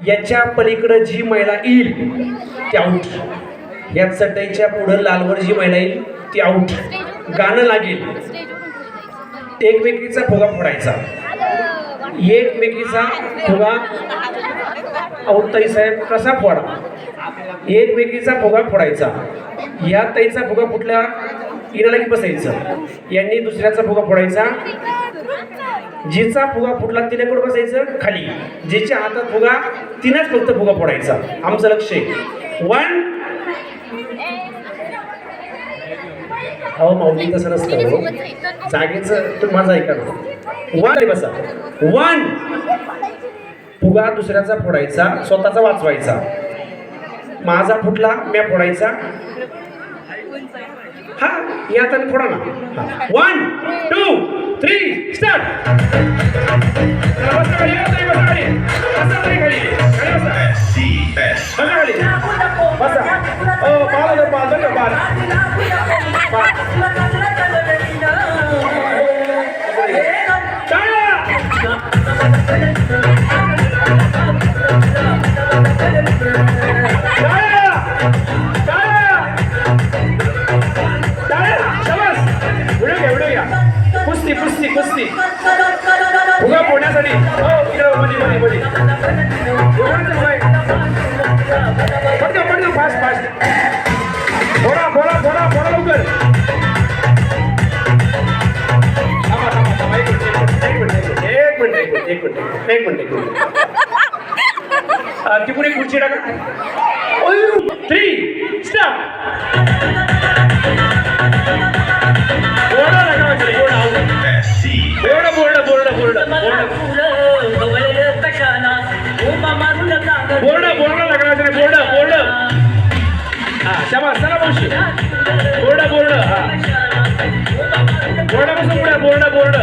याच्या पलीकडे जी महिला येईल ती आऊट। या चटईच्या पुढे लालवर जी महिला येईल ती आऊट। गाणं लागेल, एकमेकीचा फुगा फोडायचा, एकमेकीचा फुगा आऊट। ताई साहेब कसा फोडा? एकमेकीचा फुगा फोडायचा। या ताईचा फुगा फुटल्यावर हिला लगेच बसायचं, यांनी दुसऱ्याचा फुगा फोडायचा। जिचा फुगा फुटला तिच्याकडे बसायचं खाली, जिच्या हातात फुगा तिनेच फक्त फुगा फोडायचा। आमचं लक्ष आहे 1। अहो माऊली तसं नसतं, जागेचं तुम्ही माझा ऐका ना। 1 बसा। 1 फुगा दुसऱ्याचा फोडायचा, स्वतःचा वाचवायचा। माझा फुटला म्या फोडायचा। हा या आता फोडा ना। 1 2 3 स्टार्ट। बसा खाली, बसा खाली, बसा खाली, खाली बसा खाली, बसा। ओ बाल बाल बाल कुस्ती कुस्ती कुस्ती फुगा फोडण्यासाठी पटकन फास्ट फास्ट फोडा फोडा फोडा फोडा लवकर। एक मिनिट ती पुढे खुर्ची टाका। 3 स्टार्ट। बोर्ड